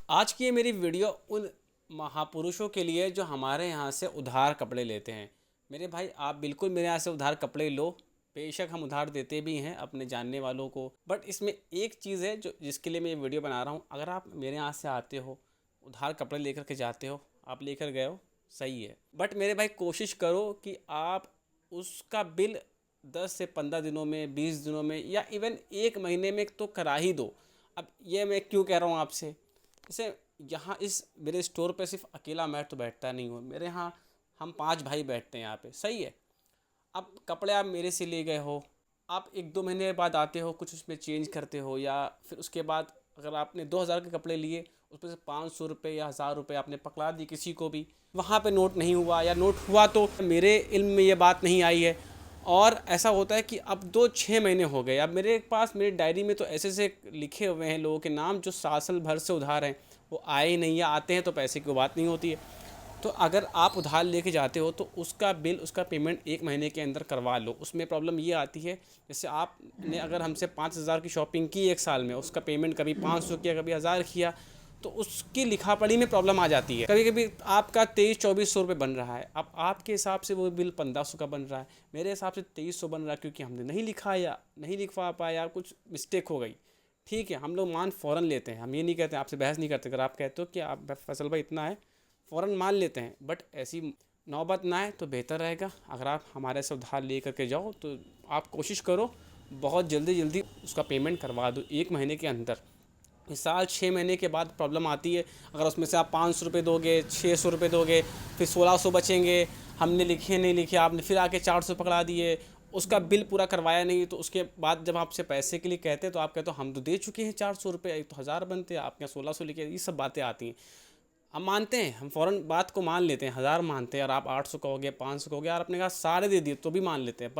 आज की ये मेरी वीडियो उन महापुरुषों के लिए जो हमारे यहाँ से उधार कपड़े लेते हैं। मेरे भाई, आप बिल्कुल मेरे यहाँ से उधार कपड़े लो। बेशक हम उधार देते भी हैं अपने जानने वालों को, बट इसमें एक चीज़ है जो जिसके लिए मैं ये वीडियो बना रहा हूँ। अगर आप मेरे यहाँ से आते हो, उधार कपड़े लेकर के जाते हो, आप लेकर गए हो, सही है, बट मेरे भाई कोशिश करो कि आप उसका बिल 10 से 15 दिनों में, 20 दिनों में, या इवन 1 महीने में तो करा ही दो। अब ये मैं क्यों कह रहा हूँ आपसे, जैसे यहाँ इस मेरे स्टोर पे सिर्फ अकेला मैं तो बैठता नहीं हूँ। मेरे यहाँ हम 5 भाई बैठते हैं यहाँ पे, सही है। अब कपड़े आप मेरे से ले गए हो, आप 1-2 महीने बाद आते हो, कुछ उसमें चेंज करते हो, या फिर उसके बाद अगर आपने 2,000 के कपड़े लिए, उसमें से 500 रुपये या 1,000 रुपये आपने पकड़ा दिए किसी को भी, वहाँ पे नोट नहीं हुआ, या नोट हुआ तो मेरे इल्म में ये बात नहीं आई है। और ऐसा होता है कि अब 2-6 महीने हो गए, अब मेरे पास मेरी डायरी में तो ऐसे ऐसे लिखे हुए हैं लोगों के नाम जो साल भर से उधार हैं, वो आए ही नहीं, या आते हैं तो पैसे की बात नहीं होती है। तो अगर आप उधार लेके जाते हो तो उसका बिल, उसका पेमेंट 1 महीने के अंदर करवा लो। उसमें प्रॉब्लम ये आती है, जैसे आपने अगर हमसे 5,000 की शॉपिंग की एक साल में, उसका पेमेंट कभी 500 किया, कभी 1,000 किया, तो उसकी लिखा पढ़ी में प्रॉब्लम आ जाती है। कभी कभी आपका 2300-2400 रुपये बन रहा है, अब आपके हिसाब से वो बिल 1,500 का बन रहा है, मेरे हिसाब से 2300 बन रहा है, क्योंकि हमने नहीं लिखा या नहीं लिखवा पाया, कुछ मिस्टेक हो गई। ठीक है, हम लोग मान फ़ौरन लेते हैं, हम ये नहीं कहते, आपसे बहस नहीं करते। अगर आप कहते हो कि आप फैसल भाई इतना है, फ़ौरन मान लेते हैं, बट ऐसी नौबत ना आए तो बेहतर रहेगा। अगर आप हमारे से उधार ले करके जाओ तो आप कोशिश करो बहुत जल्दी जल्दी उसका पेमेंट करवा दो 1 महीने के अंदर। इस साल 6 महीने के बाद प्रॉब्लम आती है, अगर उसमें से आप 500 रुपये दोगे, 600 रुपये दोगे, फिर 1,600 बचेंगे। हमने लिखे नहीं लिखे, आपने फिर आके 400 पकड़ा दिए, उसका बिल पूरा करवाया नहीं, तो उसके बाद जब आपसे पैसे के लिए कहते हैं तो आप कहते हो हम तो दे चुके हैं 400 रुपये, तो 1,000 बनते हैं, आपके यहाँ 1,600 लिखे। ये सब बातें आती हैं। हम मानते हैं, हम फ़ौरन बात को मान लेते हैं, 1,000 मानते हैं, और आप 800 कहोगे, 500 कहोगे, यार अपने कहा सारे दे दिए तो भी मान लेते हैं, बट